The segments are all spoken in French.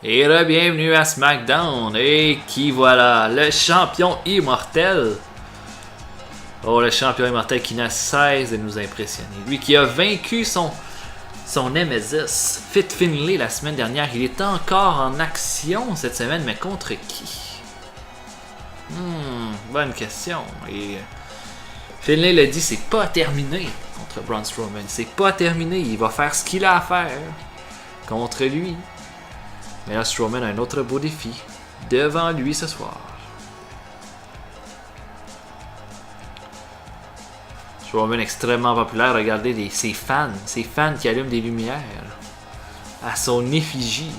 Et bienvenue à SmackDown. Et qui voilà, le champion immortel. Oh, le champion immortel qui n'a cesse de nous impressionner. Lui qui a vaincu son Nemesis, Fit Finlay, la semaine dernière. Il est encore en action cette semaine, mais contre qui? Bonne question. Et Finlay l'a dit, c'est pas terminé contre Braun Strowman. C'est pas terminé. Il va faire ce qu'il a à faire contre lui. Mais là, Strowman a un autre beau défi devant lui ce soir. Strowman extrêmement populaire. Regardez ses fans qui allument des lumières à son effigie.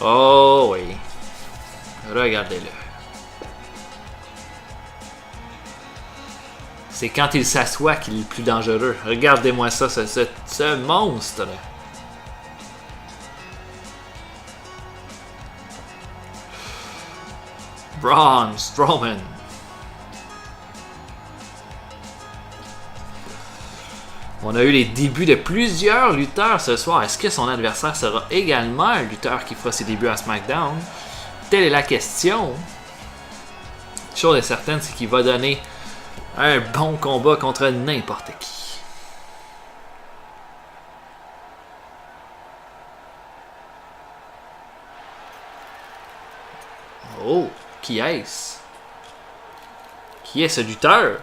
Oh oui. Regardez-le. C'est quand il s'assoit qu'il est le plus dangereux. Regardez-moi ça, ce monstre. Braun Strowman. On a eu les débuts de plusieurs lutteurs ce soir. Est-ce que son adversaire sera également un lutteur qui fera ses débuts à SmackDown? Telle est la question. Chose est certaine, c'est qu'il va donner un bon combat contre n'importe qui. Oh, qui est-ce? Qui est ce lutteur?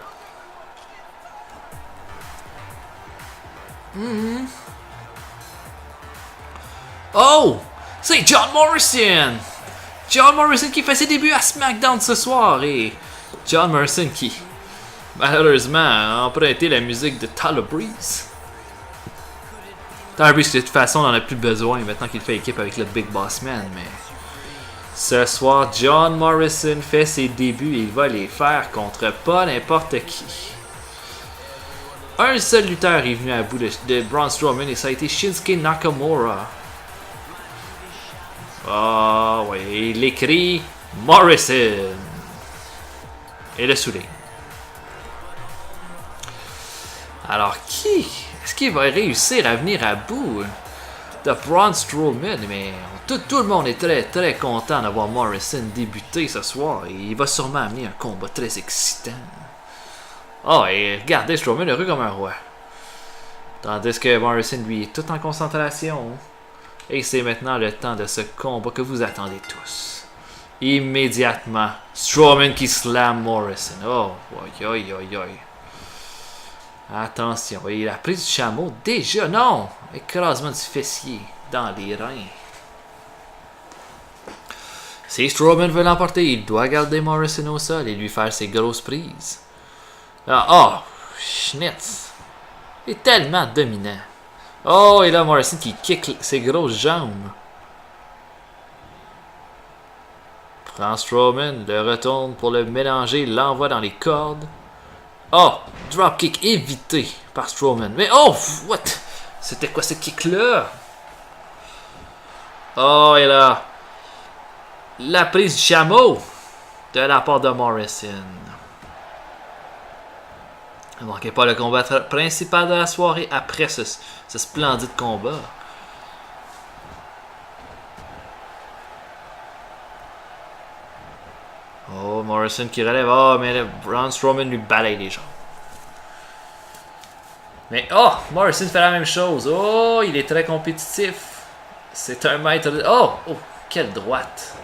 Oh! C'est John Morrison! John Morrison qui fait ses débuts à SmackDown ce soir. Et John Morrison qui, malheureusement, a emprunté la musique de Tyler Breeze. Tyler Breeze, de toute façon, n'en a plus besoin maintenant qu'il fait équipe avec le Big Boss Man. Mais ce soir, John Morrison fait ses débuts et il va les faire contre pas n'importe qui. Un seul lutteur est venu à bout de Braun Strowman et ça a été Shinsuke Nakamura. Ah oui, il écrit Morrison. Et le souligne. Alors qui? Est-ce qu'il va réussir à venir à bout de Braun Strowman? Mais tout le monde est très très content d'avoir Morrison débuter ce soir. Et il va sûrement amener un combat très excitant. Oh, et regardez Strowman heureux comme un roi. Tandis que Morrison, lui, est tout en concentration. Et c'est maintenant le temps de ce combat que vous attendez tous. Immédiatement, Strowman qui slam Morrison. Oh, oi. Attention, il a pris du chameau déjà. Non, écrasement du fessier dans les reins. Si Strowman veut l'emporter, il doit garder Morrison au sol et lui faire ses grosses prises. Oh, Schnitz. Il est tellement dominant. Oh, et là, Morrison qui kick ses grosses jambes. Prend Strowman, le retourne pour le mélanger, l'envoie dans les cordes. Oh, dropkick évité par Strowman. Mais oh, what? C'était quoi ce kick-là? Oh, et là, la prise du chameau de la part de Morrison. Ne manquez pas le combat principal de la soirée après ce splendide combat. Oh, Morrison qui relève. Oh, mais Braun Strowman lui balaye les jambes. Mais oh, Morrison fait la même chose. Oh, il est très compétitif. C'est un maître de... Oh, quelle droite.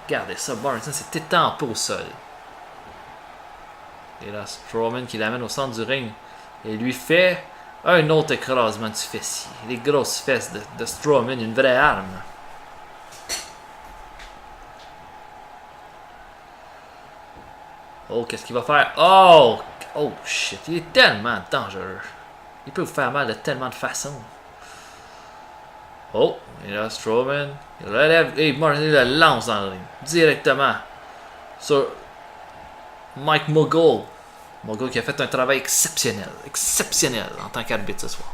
Regardez ça, Morrison s'est étampé au sol. Et là, Strowman qui l'amène au centre du ring. Et lui fait un autre écrasement du fessier. Les grosses fesses de Strowman, une vraie arme. Oh, qu'est-ce qu'il va faire? Oh shit, il est tellement dangereux. Il peut vous faire mal de tellement de façons. Oh, et là, Strowman, il relève et Morrison le lance dans le ring. Directement sur Mike Mogul. Mogul qui a fait un travail exceptionnel en tant qu'arbitre ce soir.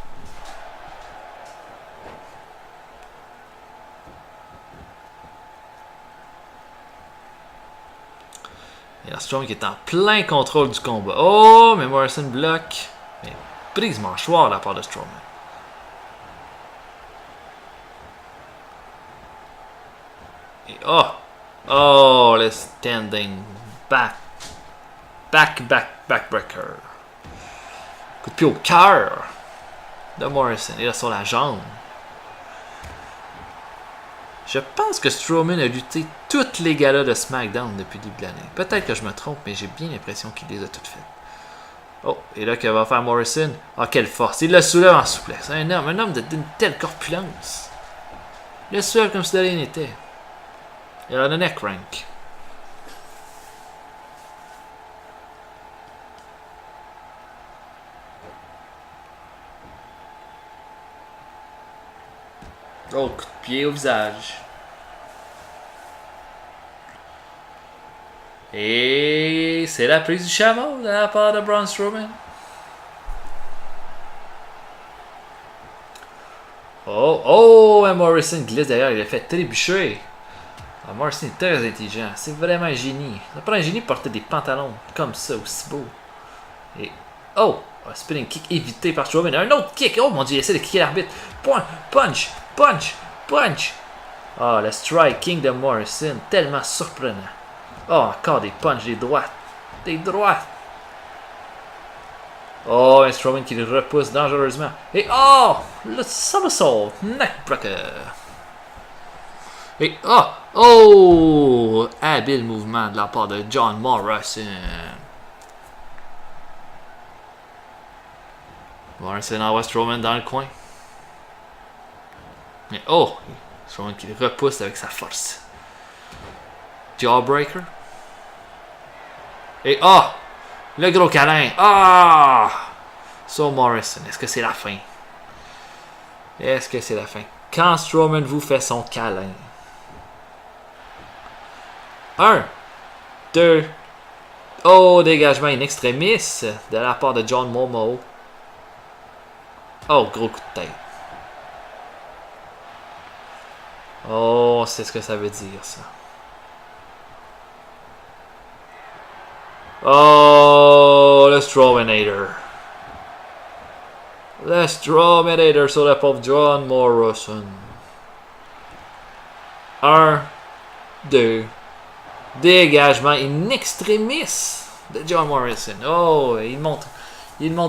Et là, Strowman qui est en plein contrôle du combat. Oh, mais Morrison bloque. brise mâchoire de la part de Strowman. Et oh, le standing backbreaker. Coup de pied au cœur de Morrison. Et là, sur la jambe. Je pense que Strowman a lutté toutes les galas de SmackDown depuis le début de l'année. Peut-être que je me trompe, mais j'ai bien l'impression qu'il les a toutes faites. Oh, et là, que va faire Morrison? Ah, quelle force! Il le soulève en souplesse. Un homme d'une telle corpulence. Il le soulève comme si de rien n'était. Il a le neck crank. Oh, coup de pied au visage. Et c'est la prise du chameau de la part de Braun Strowman. Oh, Morrison glisse derrière, il a fait trébucher. Morrison est très intelligent, c'est vraiment un génie. Ça prend un génie pour porter des pantalons comme ça, aussi beau. Et un spinning kick évité par Strowman. Un autre kick, oh mon dieu, il essaie de kicker l'arbitre. Punch. Oh, le striking de Morrison, tellement surprenant. Oh, encore des punches, des droites. Oh, un Strowman qui le repousse dangereusement. Et le somersault, neckbreaker. Et habile mouvement de la part de John Morrison. Morrison envoie Strowman dans le coin. Mais Strowman qui le repousse avec sa force. Jawbreaker. Et le gros câlin. So Morrison, est-ce que c'est la fin? Quand Strowman vous fait son câlin. 1, 2. Dégagement in extremis de la part de John Momo. Gros coup de tête. C'est ce que ça veut dire, ça. Le Strowmanator. Le Strowmanator sur le pauvre John Morrison. 1, 2. Dégagement in extremis de John Morrison. Il montre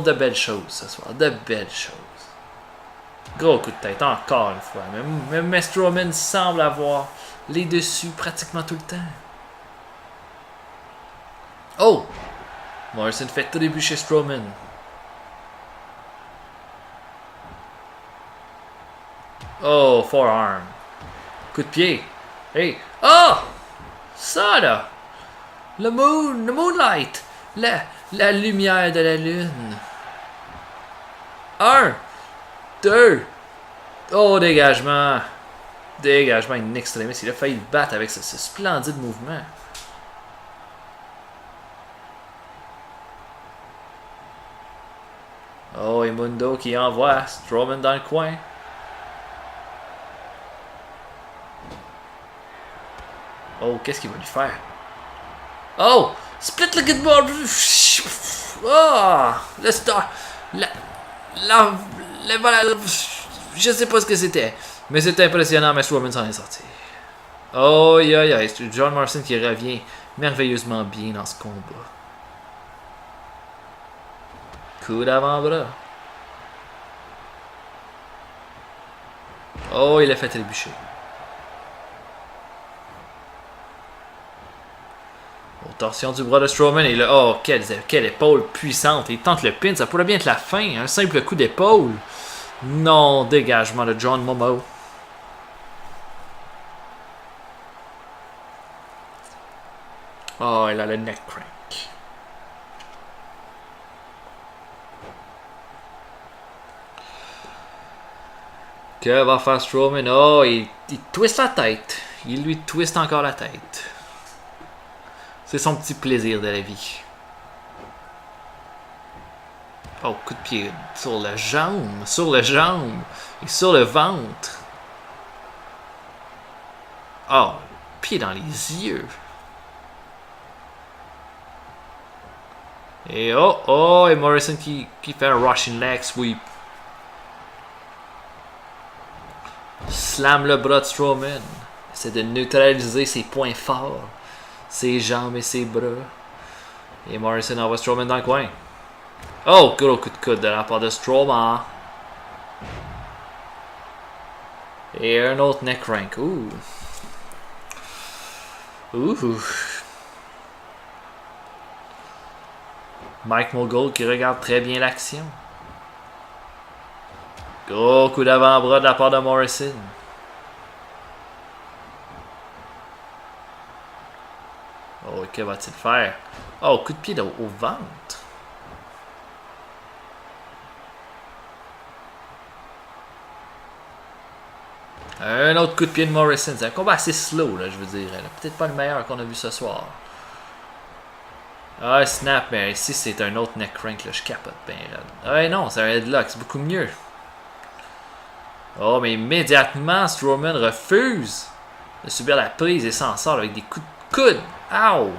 de belles choses ce soir. De belles choses. Gros coup de tête, encore une fois. Mais Strowman semble avoir les dessus pratiquement tout le temps. Morrison fait trébucher Strowman. Forearm. Coup de pied. Hey. Ça là. Le moonlight. La lumière de la lune. 1, 2. Dégagement. Dégagement in extremis. Il a failli le battre avec ce splendide mouvement. Et Mundo qui envoie Strowman dans le coin. Qu'est-ce qu'il va lui faire? Split le good ball. Le star. Je sais pas ce que c'était. Mais c'est impressionnant, mais Strowman s'en est sorti. C'est John Morrison qui revient merveilleusement bien dans ce combat. Coup d'avant-bras. Il a fait trébucher. Torsion du bras de Strowman. Et là, quelle épaule puissante. Il tente le pin. Ça pourrait bien être la fin. Un simple coup d'épaule. Non, dégagement de John Momo. Il a le neck crank. Que va faire Strowman? Il twiste la tête. Il lui twiste encore la tête. C'est son petit plaisir de la vie. Coup de pied sur la jambe, et sur le ventre. Pied dans les yeux. Et oh, oh, et Morrison qui fait un Russian leg sweep. Slam le bras de Strowman. Essaie de neutraliser ses points forts. Ses jambes et ses bras. Et Morrison envoie Strowman dans le coin. Oh, gros coup de coude de la part de Strowman. Et un autre neck crank. Ouh. Ouh. Mike Mogul qui regarde très bien l'action. Gros coup d'avant-bras de la part de Morrison. Oh, que va-t-il faire? Oh, coup de pied au ventre. Un autre coup de pied de Morrison. C'est un combat assez slow, là, je veux dire. Peut-être pas le meilleur qu'on a vu ce soir. Ah, snap, mais ici c'est un autre neck crank, là, je capote bien. Ah non, c'est un headlock, c'est beaucoup mieux. Oh, mais immédiatement, Strowman refuse de subir la prise et s'en sort avec des coups de coude. Ow!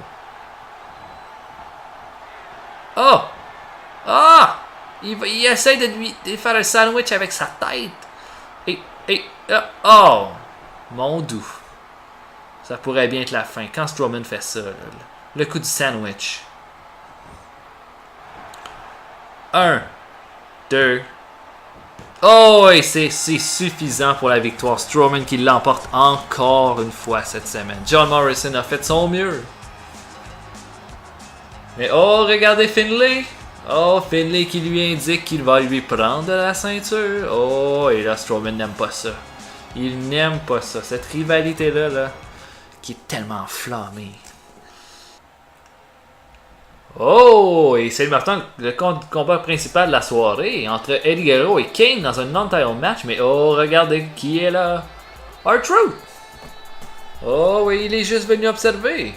Oh! Ah! Il essaie de faire un sandwich avec sa tête. Oh! Mon doux. Ça pourrait bien être la fin. Quand Strowman fait ça, là, le coup du sandwich. 1, 2. Oh, et c'est suffisant pour la victoire. Strowman qui l'emporte encore une fois cette semaine. John Morrison a fait son mieux. Mais oh, regardez Finlay. Oh, Finlay qui lui indique qu'il va lui prendre la ceinture. Oh, et là, Strowman n'aime pas ça. Il n'aime pas ça. Cette rivalité-là, là, qui est tellement enflammée. Oh, et c'est maintenant le combat principal de la soirée entre Eddie Guerrero et Kane dans un non-title match. Mais oh, regardez qui est là. R-Truth. Oh, oui, il est juste venu observer.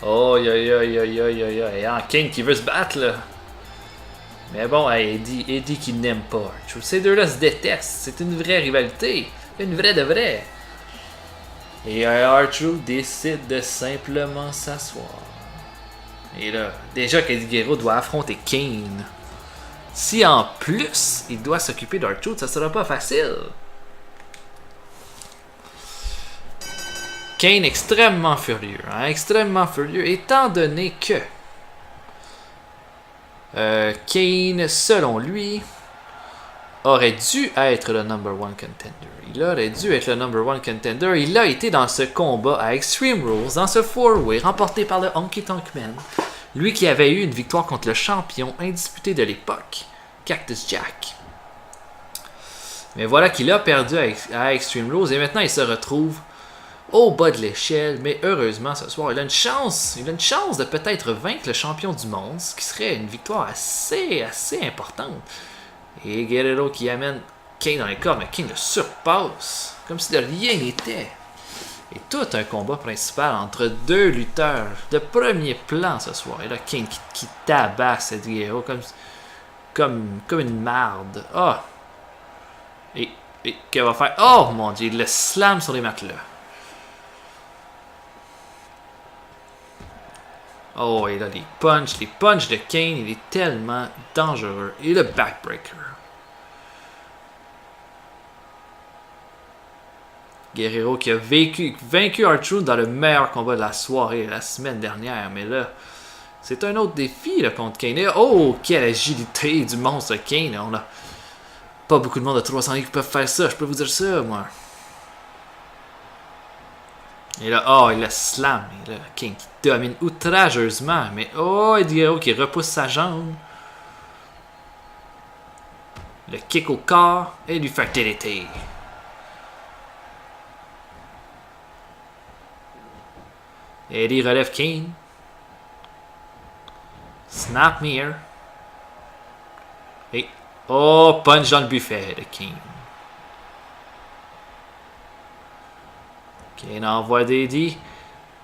Oh, Kane qui veut se battre, là. Mais bon, Eddie qui n'aime pas R-Truth. Ces deux-là se détestent. C'est une vraie rivalité. Une vraie de vraie. Et R-Truth décide de simplement s'asseoir. Et là, déjà qu'Eddie Guerrero doit affronter Kane. Si en plus, il doit s'occuper d'R-Truth, ça sera pas facile. Kane extrêmement furieux. Hein, extrêmement furieux, étant donné que Kane, selon lui, aurait dû être le number one contender. Il aurait dû être le number one contender. Il a été dans ce combat à Extreme Rules, dans ce 4-way, remporté par le Honky Tonk Man. Lui qui avait eu une victoire contre le champion indisputé de l'époque, Cactus Jack. Mais voilà qu'il a perdu à Extreme Rules et maintenant il se retrouve au bas de l'échelle. Mais heureusement ce soir, il a une chance de peut-être vaincre le champion du monde, ce qui serait une victoire assez importante. Et Guerrero qui amène Kane dans les cordes, mais Kane le surpasse, comme si de rien n'était. Et tout un combat principal entre deux lutteurs de premier plan ce soir. Et là, Kane qui tabasse Eddie Guerrero comme une marde. Oh! Et qu'elle va faire? Oh mon dieu, il le slam sur les matelas. Oh, et là, les punches de Kane, il est tellement dangereux. Et le backbreaker. Guerrero qui a vaincu R-Truth dans le meilleur combat de la soirée la semaine dernière. Mais là, c'est un autre défi là, contre Kane. Et oh, quelle agilité du monstre Kane. On a pas beaucoup de monde de 300 livres qui peuvent faire ça. Je peux vous dire ça, moi. Et là, oh, il le slam. Et là, Kane qui domine outrageusement. Mais oh, Eddie Guerrero qui repousse sa jambe. Le kick au corps et lui faire TDT. Eddie relève Kane. Snap mirror. Et oh, punch dans le buffet de Kane. Kane envoie d'Eddie.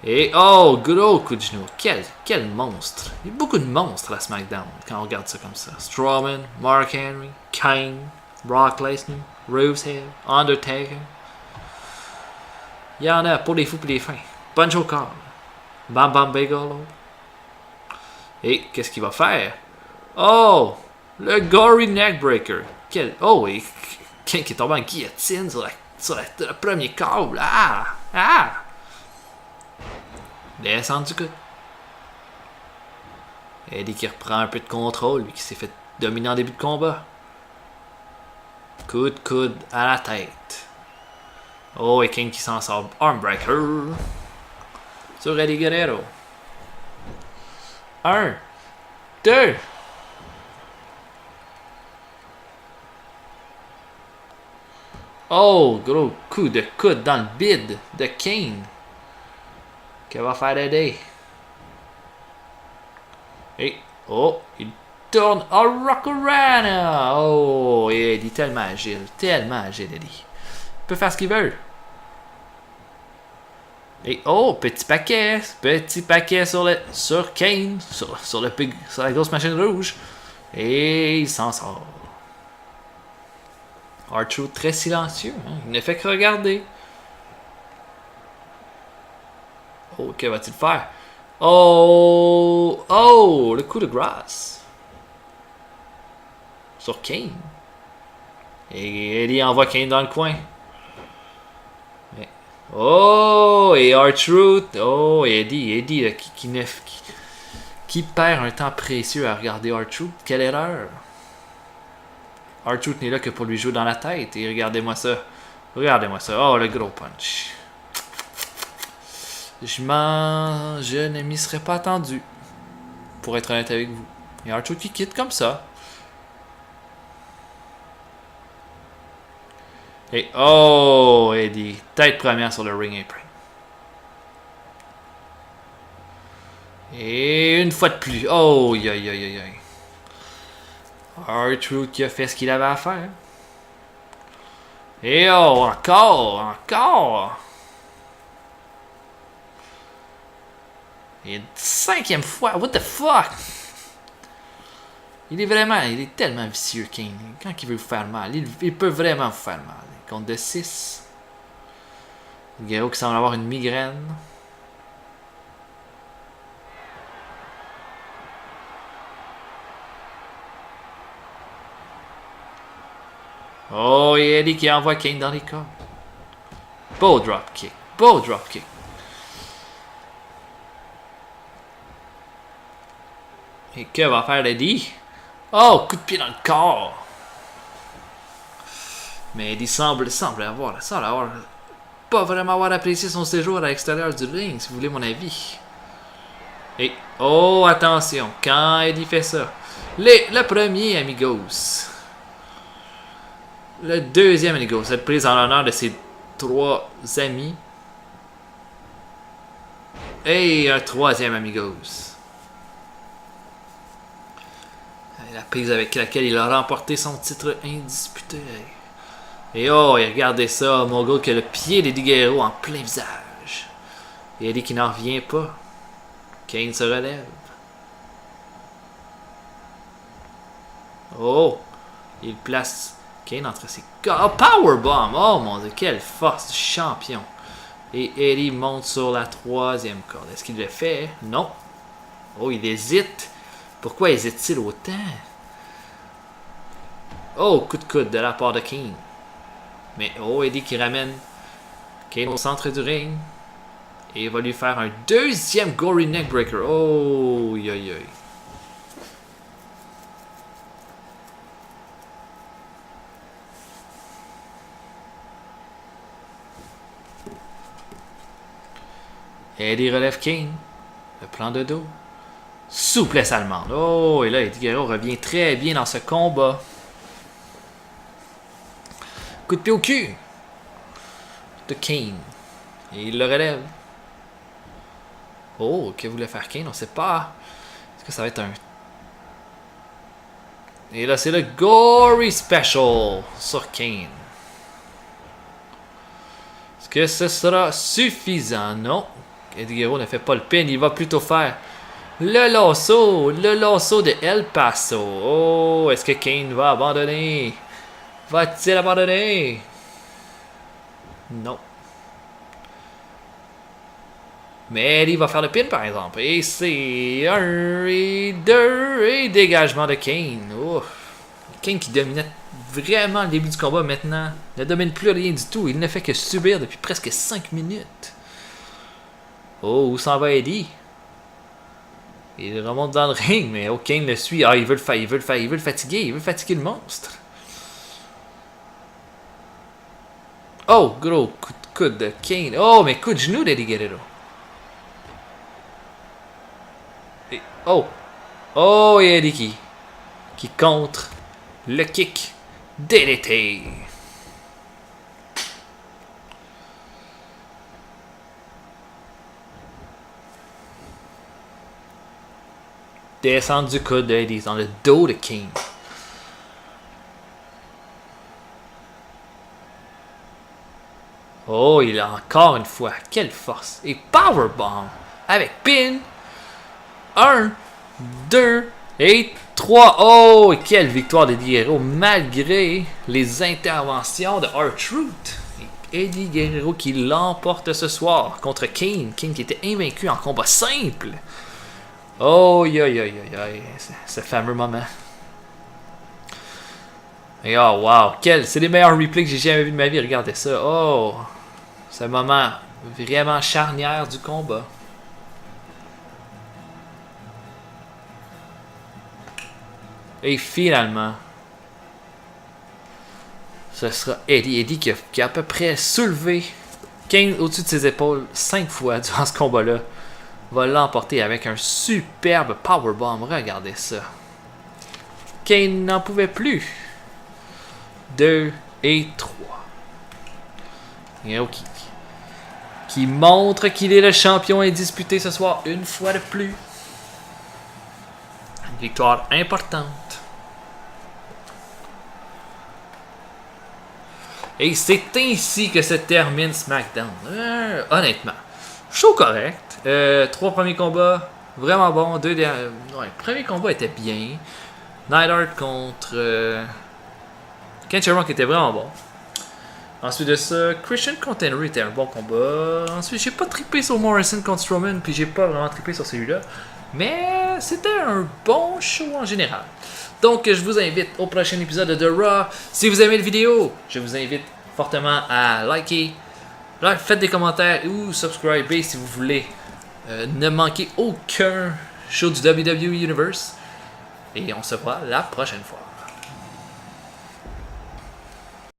Et oh, gros coup de genou. Quel monstre. Il y a beaucoup de monstres à SmackDown quand on regarde ça comme ça. Strowman, Mark Henry, Kane, Brock Lesnar, Rusev, Undertaker. Il y en a pour les fous et les fins. Punch au corps. Bam Bam Bigelow. Et qu'est-ce qu'il va faire? Oh! Le Gory Neckbreaker. Quel... Oh, et Kane qui est tombé en guillotine sur le premier câble. Ah! Ah! Descendre du coude. Eddie qui reprend un peu de contrôle, lui qui s'est fait dominer en début de combat. Coup de coude à la tête. Oh, et Kane qui s'en sort. Armbreaker. Sur Eddie Guerrero. 1, 2. Oh, gros coup de coude dans le bide de Kane. Que va faire Eddie? Et, oh, il tourne. Oh, Rockorana! Oh, Eddie, tellement agile, Eddie. Il peut faire ce qu'il veut. Et, oh, petit paquet sur Kane, sur la grosse machine rouge. Et il s'en sort. R-Truth très silencieux, hein? Il ne fait que regarder. Oh, que va-t-il faire? Oh! Oh! Le coup de grâce. Sur Kane. Et Eddie envoie Kane dans le coin. Oh! Et R-Truth. Oh, Eddie là, qui perd un temps précieux à regarder R-Truth. Quelle erreur! R-Truth n'est là que pour lui jouer dans la tête. Et regardez-moi ça. Oh, le gros punch. Je ne m'y serais pas attendu. Pour être honnête avec vous. Et R-Truth qui quitte comme ça. Et oh, Eddie. Tête première sur le ring apron. Et une fois de plus. Oh, aïe. R-Truth qui a fait ce qu'il avait à faire. Et oh, encore. Et une 5e fois. What the fuck? Il est tellement vicieux, Kane. Quand il veut vous faire mal, il peut vraiment vous faire mal. Compte de 6. Guerrero qui semble avoir une migraine. Oh, et Eddie qui envoie Kane dans les corps. Beau dropkick. Et que va faire Eddie? Oh, coup de pied dans le corps. Mais Eddie semble pas vraiment avoir apprécié son séjour à l'extérieur du ring, si vous voulez mon avis. Et, oh, attention, quand Eddie fait ça. Le premier, amigos. Le deuxième, amigos. Cette prise en l'honneur de ses 3 amis. Et un 3e, amigos. La prise avec laquelle il a remporté son titre indisputé. Et oh, et regardez ça, Mogul qui a le pied d'Eddie Guerrero en plein visage. Et Eddie qui n'en revient pas. Kane se relève. Oh, il place Kane entre ses corps. Oh, powerbomb! Oh mon dieu, quelle force du champion. Et Eddie monte sur la 3e corde. Est-ce qu'il le fait? Non. Oh, il hésite. Pourquoi hésite-t-il autant? Oh, coup de coude de la part de Kane. Mais oh, Eddie qui ramène Kane au centre du ring. Et il va lui faire un 2e Gory Neckbreaker. Oh, aïe. Eddie relève Kane. Le plan de dos. Souplesse allemande. Oh, et là, Eddie Guerrero revient très bien dans ce combat. Coup de pied au cul de Kane. Et il le relève. Oh, que voulait faire Kane? On sait pas. Est-ce que ça va être un... Et là, c'est le Gory Special sur Kane. Est-ce que ce sera suffisant? Non. Eddie Guerrero ne fait pas le pin. Il va plutôt faire le lasso de El Paso. Oh, est-ce que Kane va abandonner? Va-t-il abandonner? Non. Mais Eddie va faire le pin, par exemple. Et c'est 1 et 2 et dégagement de Kane. Ouf. Kane qui dominait vraiment le début du combat maintenant ne domine plus rien du tout. Il ne fait que subir depuis presque 5 minutes. Oh, où s'en va Eddie? Il remonte dans le ring, mais oh, Kane le suit. Ah, il veut le fatiguer. Il veut fatiguer le monstre. Oh, gros coup de Kane. Oh, mais coup de genou d'Eddie Guerrero. Et, oh. Oh, et Eddie qui contre le kick DDT. Descendre du coude d'Eddie dans le dos de Kane. Oh, il a encore une fois. Quelle force. Et powerbomb. Avec pin. 1, 2 et 3. Oh, quelle victoire d'Eddie Guerrero malgré les interventions de R-Truth. Eddie Guerrero qui l'emporte ce soir contre Kane. Kane qui était invaincu en combat simple. Oh, ce fameux moment. Et oh, wow, c'est les meilleurs replays que j'ai jamais vu de ma vie. Regardez ça. Oh, ce moment vraiment charnière du combat. Et finalement, ce sera Eddie qui a à peu près soulevé Kane au-dessus de ses épaules 5 fois durant ce combat-là. Va l'emporter avec un superbe powerbomb. Regardez ça. Kane n'en pouvait plus. 2 et 3. Et OK. Qui montre qu'il est le champion indisputé ce soir une fois de plus. Une victoire importante. Et c'est ainsi que se termine SmackDown. Honnêtement, show correct. 3 premiers combats, vraiment bon. Le premier combat était bien. Neidhart contre Ken Shamrock était vraiment bon. Ensuite de ça, Christian contre Henry était un bon combat. Ensuite, j'ai pas trippé sur Morrison contre Strowman, puis j'ai pas vraiment trippé sur celui-là. Mais c'était un bon show en général. Donc, je vous invite au prochain épisode de The Raw. Si vous aimez la vidéo, je vous invite fortement à liker, faites des commentaires ou subscribez si vous voulez ne manquer aucun show du WWE Universe. Et on se voit la prochaine fois.